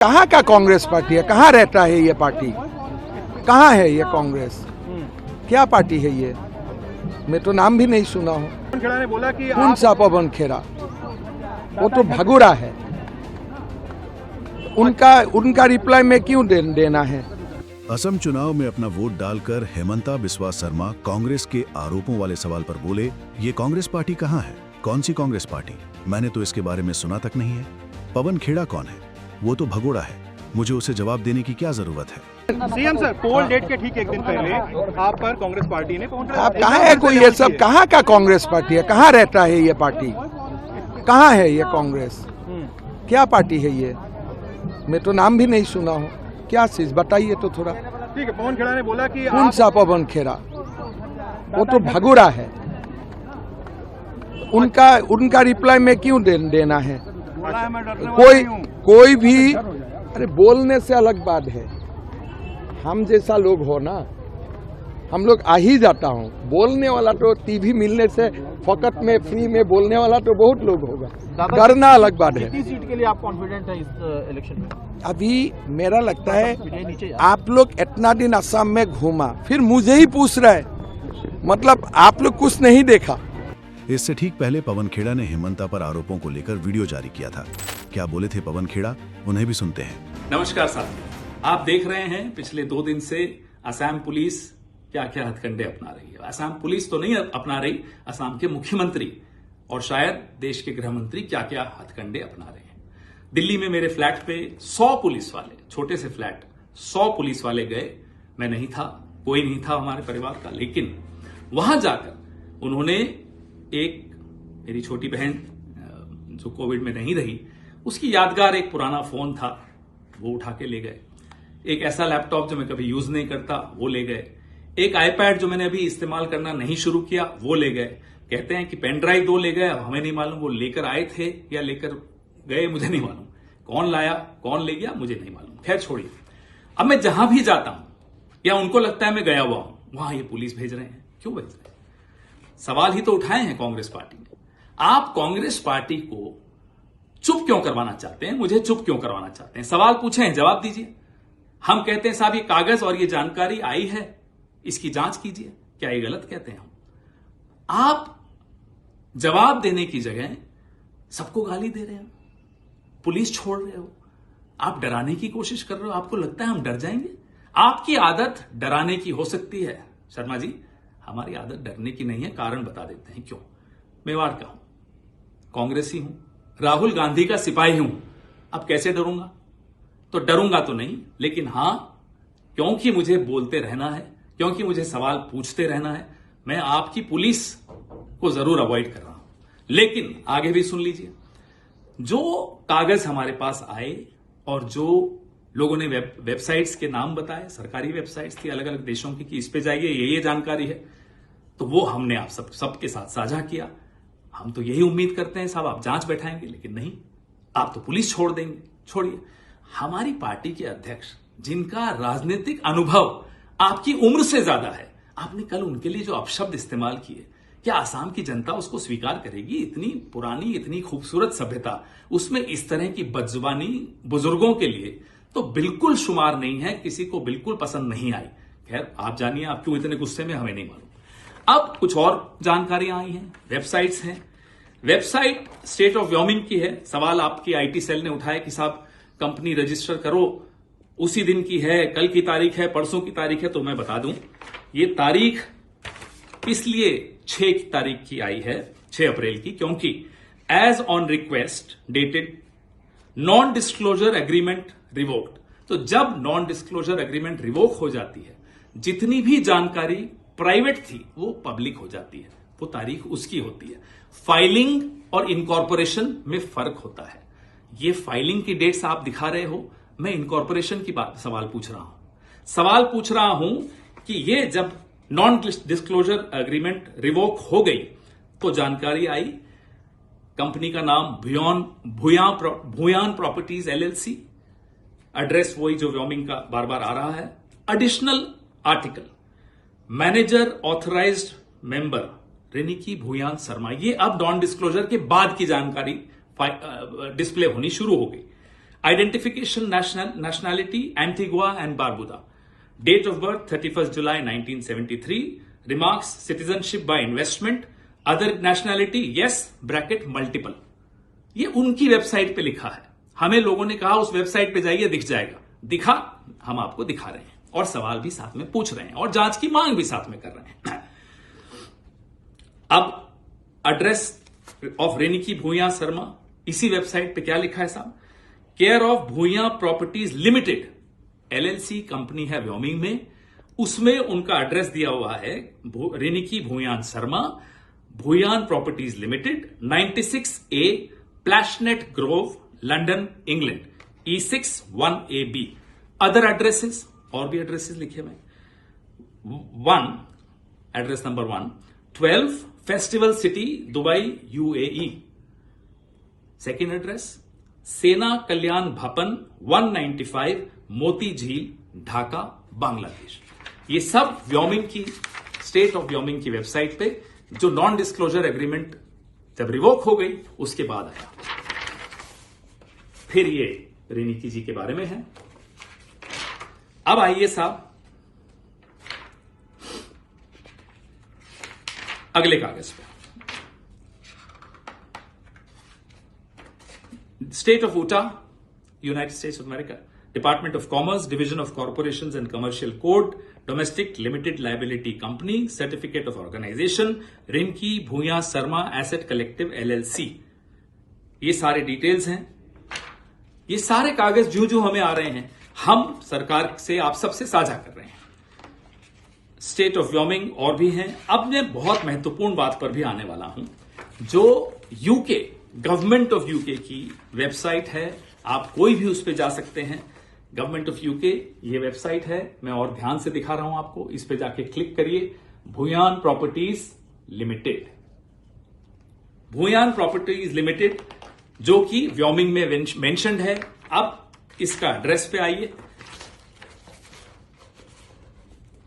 कहाँ का कांग्रेस पार्टी है? कहाँ रहता है ये पार्टी? कहाँ है ये कांग्रेस? क्या पार्टी है ये? मैं तो नाम भी नहीं सुना हूँ। पवन खेड़ा ने बोला कि कौन सा पवन खेड़ा? वो तो भगोड़ा है। उनका रिप्लाई में क्यों देना है? असम चुनाव में अपना वोट डालकर हेमंता बिस्वा शर्मा कांग्रेस के आरोपों वाले सवाल पर बोले, ये कांग्रेस पार्टी कहाँ है? कौन सी कांग्रेस पार्टी? मैंने तो इसके बारे में सुना तक नहीं है। पवन खेड़ा कौन है? वो तो भगोड़ा है। मुझे उसे जवाब देने की क्या जरूरत है? सीएम सर, पोल डेट के ठीक एक दिन पहले आप पर कांग्रेस पार्टी ने आप कहाँ है? कोई ये सब कहाँ का कांग्रेस पार्टी है? कहाँ रहता है ये पार्टी? कहाँ है ये कांग्रेस? क्या पार्टी है ये? मैं तो नाम भी नहीं सुना हूँ। क्या चीज बताइए तो थोड़ा। ठीक है, पवन खेड़ा ने बोला कि कौन सा पवन खेड़ा? वो तो भगोड़ा है। उनका रिप्लाई में क्यों देना है? कोई भी अरे बोलने से अलग बात है। हम जैसा लोग हो ना, हम लोग आ ही जाता हूँ। बोलने वाला तो टीवी मिलने से फकत में फ्री में बोलने वाला तो बहुत लोग होगा। करना अलग बात है। कितनी सीट के लिए आप कॉन्फिडेंट हैं इस इलेक्शन में? अभी मेरा लगता है आप लोग इतना दिन असम में घूमा, फिर मुझे ही पूछ रहा है, मतलब आप लोग कुछ नहीं देखा। इससे ठीक पहले पवन खेड़ा ने हेमंता पर आरोपों को लेकर वीडियो जारी किया था। क्या बोले थे पवन खेड़ा, उन्हें भी सुनते हैं। नमस्कार साथियों, आप देख रहे हैं पिछले 2 दिन से असम पुलिस क्या क्या हथकंडे अपना रही है। असम पुलिस तो नहीं अपना रही, असम के मुख्यमंत्री और शायद देश के गृह मंत्री क्या क्या हथकंडे अपना रहे हैं। दिल्ली में मेरे फ्लैट पे 100 पुलिस वाले, छोटे से फ्लैट, 100 पुलिस वाले गए। मैं नहीं था, कोई नहीं था हमारे परिवार का, लेकिन वहां जाकर उन्होंने एक मेरी छोटी बहन जो कोविड में नहीं रही, उसकी यादगार एक पुराना फोन था, वो उठा के ले गए। एक ऐसा लैपटॉप जो मैं कभी यूज नहीं करता, वो ले गए। एक आईपैड जो मैंने अभी इस्तेमाल करना नहीं शुरू किया, वो ले गए। कहते हैं कि पेन ड्राइव 2 ले गए। अब हमें नहीं मालूम वो लेकर आए थे या लेकर गए, मुझे नहीं मालूम। कौन लाया, कौन ले गया, मुझे नहीं मालूम। खैर छोड़िए। अब मैं जहां भी जाता हूं या उनको लगता है मैं गया हुआ हूं, वहां ये पुलिस भेज रहे हैं। क्यों भेज रहे हैं? सवाल ही तो उठाए हैं कांग्रेस पार्टी ने। आप कांग्रेस पार्टी को चुप क्यों करवाना चाहते हैं? मुझे चुप क्यों करवाना चाहते हैं? सवाल पूछे हैं, जवाब दीजिए। हम कहते हैं साहब ये कागज और ये जानकारी आई है, इसकी जांच कीजिए। क्या ये गलत कहते हैं हम? आप जवाब देने की जगह सबको गाली दे रहे हो, पुलिस छोड़ रहे हो, आप डराने की कोशिश कर रहे हो। आपको लगता है हम डर जाएंगे? आपकी आदत डराने की हो सकती है शर्मा जी, हमारी आदत डरने की नहीं है। कारण बता देते हैं क्यों। मेवाड़ का हूं, कांग्रेसी हूं, राहुल गांधी का सिपाही हूं। अब कैसे डरूंगा? तो डरूंगा तो नहीं, लेकिन हां, क्योंकि मुझे बोलते रहना है, क्योंकि मुझे सवाल पूछते रहना है, मैं आपकी पुलिस को जरूर अवॉइड कर रहा हूं। लेकिन आगे भी सुन लीजिए, जो कागज हमारे पास आए और जो लोगों ने वेबसाइट्स के नाम बताए, सरकारी वेबसाइट्स थी अलग अलग देशों की, कि इस पे जाइए, ये जानकारी है, तो वो हमने आप सबके साथ साझा किया। हम तो यही उम्मीद करते हैं साहब आप जांच बैठाएंगे, लेकिन नहीं, आप तो पुलिस छोड़ देंगे। छोड़िए, हमारी पार्टी के अध्यक्ष जिनका राजनीतिक अनुभव आपकी उम्र से ज्यादा है, आपने कल उनके लिए जो अपशब्द इस्तेमाल किए, क्या आसाम की जनता उसको स्वीकार करेगी? इतनी पुरानी, इतनी खूबसूरत सभ्यता, उसमें इस तरह की बदजुबानी बुजुर्गों के लिए तो बिल्कुल शुमार नहीं है, किसी को बिल्कुल पसंद नहीं आई। खैर आप जानिए, आप क्यों इतने गुस्से में, हमें नहीं मालूम। अब कुछ और जानकारियां आई हैं, वेबसाइट्स हैं। वेबसाइट स्टेट ऑफ व्योमिंग की है। सवाल आपकी आईटी सेल ने उठाया कि साहब कंपनी रजिस्टर करो, उसी दिन की है, कल की तारीख है, परसों की तारीख है। तो मैं बता दूं, ये तारीख इसलिए 6 तारीख की आई है, 6 अप्रैल की, क्योंकि as on request dated non disclosure agreement revoked. तो जब नॉन डिस्क्लोजर एग्रीमेंट रिवोक हो जाती है, जितनी भी जानकारी प्राइवेट थी वो पब्लिक हो जाती है, वो तारीख उसकी होती है। फाइलिंग और इनकॉर्पोरेशन में फर्क होता है। ये फाइलिंग की डेट्स आप दिखा रहे हो, मैं इनकॉर्पोरेशन की बात सवाल पूछ रहा हूं। सवाल पूछ रहा हूं कि ये जब नॉन डिस्क्लोजर एग्रीमेंट रिवोक हो गई तो जानकारी आई, कंपनी का नाम भूयान प्रॉपर्टीज एलएलसी, एड्रेस वही जो व्योमिंग का बार बार आ रहा है। Additional article, manager authorised member Reniki Bhuyan Sharma. ये अब नॉन डिस्क्लोजर के बाद की जानकारी डिस्प्ले होनी शुरू हो गई। Identification nationality Antigua and Barbuda. Date of birth 31st July 1973. Remarks citizenship by investment. Other nationality yes bracket multiple. ये उनकी वेबसाइट पे लिखा है. हमें लोगों ने कहा उस वेबसाइट पे जाइए दिख जाएगा. दिखा, हम आपको दिखा रहे हैं और सवाल भी साथ में पूछ रहे हैं और जांच की मांग भी साथ में कर रहे हैं. अब एड्रेस ऑफ रेनिकी भूया शर्मा, इसी वेबसाइट पे क्या लिखा है साहब? Care of Bhuya properties limited LLC company है व्योमिंग में, उसमें उनका एड्रेस दिया हुआ है Reniki Bhuyan Sharma, Bhuyan properties limited, 96A Plashet grove, London, England, E6 1AB. Other addresses, और भी एड्रेसेस लिखे हुए. 1 address number 1 12 festival city Dubai UAE. Second address Sena Kalyan भवन 195 मोती झील ढाका बांग्लादेश. ये सब व्योमिंग की, स्टेट ऑफ व्योमिंग की वेबसाइट पे, जो नॉन डिस्क्लोजर एग्रीमेंट जब रिवोक हो गई उसके बाद आया. फिर ये रेनिकी जी के बारे में है. अब आइए साहब अगले कागज पे. State of Utah, United States of America, department of commerce, division of corporations and commercial code, domestic limited liability company, certificate of organisation, Rinki Bhuya Sharma asset collective LLC. ये सारे डिटेल्स हैं. ये सारे कागज जो जो हमें आ रहे हैं हम सरकार से, आप सबसे साझा कर रहे हैं. स्टेट ऑफ व्योमिंग और भी हैं. अब मैं बहुत महत्वपूर्ण बात पर भी आने वाला हूं, जो यूके, गवर्नमेंट ऑफ यूके की वेबसाइट है. आप कोई भी उस पर जा सकते हैं. गवर्नमेंट ऑफ यूके ये वेबसाइट है. मैं और ध्यान से दिखा रहा हूं आपको. इस पे जाके क्लिक करिए. Bhuyan properties limited, Bhuyan properties limited, जो कि व्योमिंग में मेंशन्ड है. अब इसका एड्रेस पे आइए.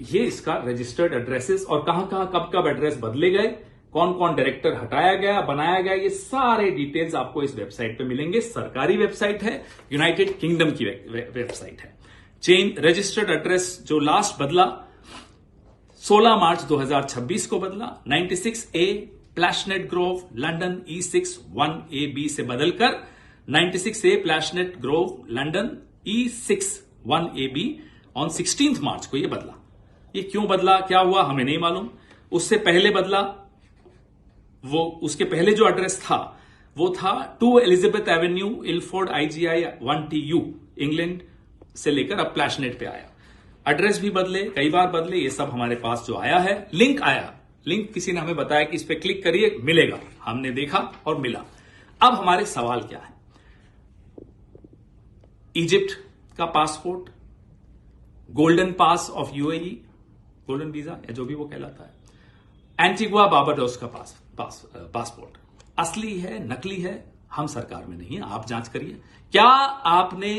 ये इसका रजिस्टर्ड एड्रेसेस और कहां कहां कब कब एड्रेस बदले गए, कौन कौन डायरेक्टर हटाया गया, बनाया गया, ये सारे डिटेल्स आपको इस वेबसाइट पे मिलेंगे. सरकारी वेबसाइट है, यूनाइटेड किंगडम की वेबसाइट है. चेंज रजिस्टर्ड एड्रेस जो लास्ट बदला 16 मार्च 2026 को बदला, 96A Plashet grove, London, E6 1AB से बदलकर 96A Plashet grove, London, E6 1AB on 16 March को यह बदला. ये क्यों बदला, क्या हुआ, हमें नहीं मालूम. उससे पहले बदला, वो उसके पहले जो एड्रेस था वो था 2 Elizabeth Avenue, Ilford, IGI 1TU, England से लेकर अब प्लैशनेट पे आया. एड्रेस भी बदले, कई बार बदले. ये सब हमारे पास जो आया है, लिंक आया, लिंक किसी ने हमें बताया कि इस पे क्लिक करिए मिलेगा. हमने देखा और मिला. अब हमारे सवाल क्या है? इजिप्ट का passport, Golden Pass of UAE, golden visa या जो भी वो कहलाता है, एंटीगुआ बारबाडोस का पासपोर्ट असली है नकली है, हम सरकार में नहीं है. आप जांच करिए. क्या आपने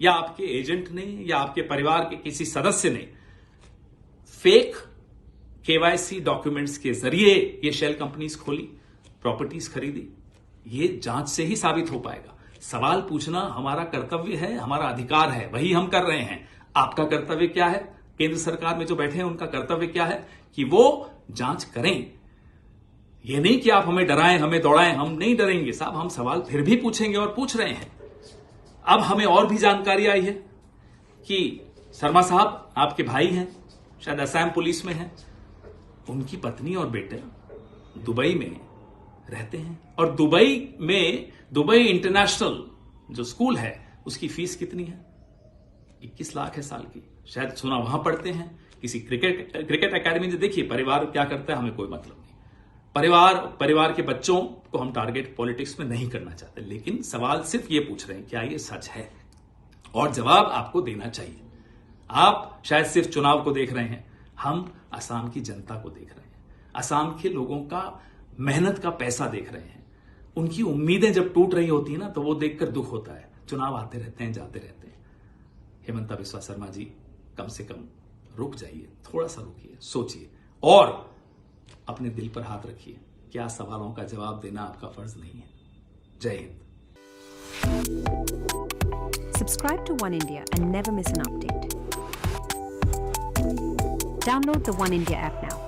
या आपके एजेंट ने या आपके परिवार के किसी सदस्य ने फेक KYC डॉक्यूमेंट्स के जरिए ये शेल कंपनीज खोली, प्रॉपर्टीज खरीदी? ये जांच से ही साबित हो पाएगा. सवाल पूछना हमारा कर्तव्य है, हमारा अधिकार है, वही हम कर रहे हैं. आपका कर्तव्य क्या है? केंद्र सरकार में जो बैठे हैं उनका कर्तव्य क्या है कि वो जांच करें. ये नहीं कि आप हमें डराएं, हमें दौड़ाएं. हम नहीं डरेंगे साहब, हम सवाल फिर भी पूछेंगे और पूछ रहे हैं. अब हमें और भी जानकारी आई है कि शर्मा साहब आपके भाई हैं, शायद असम पुलिस में हैं. उनकी पत्नी और बेटे दुबई में रहते हैं और दुबई में दुबई इंटरनेशनल जो स्कूल है उसकी फीस कितनी है? 21 लाख है साल की. शायद सुना वहां पढ़ते हैं किसी क्रिकेट एकेडमी से. देखिए परिवार क्या करता है हमें कोई मतलब नहीं. परिवार के बच्चों को हम टारगेट पॉलिटिक्स में नहीं करना चाहते, लेकिन सवाल सिर्फ ये पूछ रहे हैं क्या ये सच है, और जवाब आपको देना चाहिए. आप शायद सिर्फ चुनाव को देख रहे हैं, हम असम की जनता को देख रहे हैं, असम के लोगों का मेहनत का पैसा देख रहे हैं. उनकी उम्मीदें जब टूट रही होती है ना तो वो देखकर दुख होता है. चुनाव आते रहते हैं, जाते रहते हैं. हेमंता बिस्वा शर्मा जी, कम से कम रुक जाइए, थोड़ा सा रुकिए, सोचिए और अपने दिल पर हाथ रखिए. क्या सवालों का जवाब देना आपका फर्ज नहीं है? जय Hind. Subscribe to One India and never miss an update. Download the One India app now.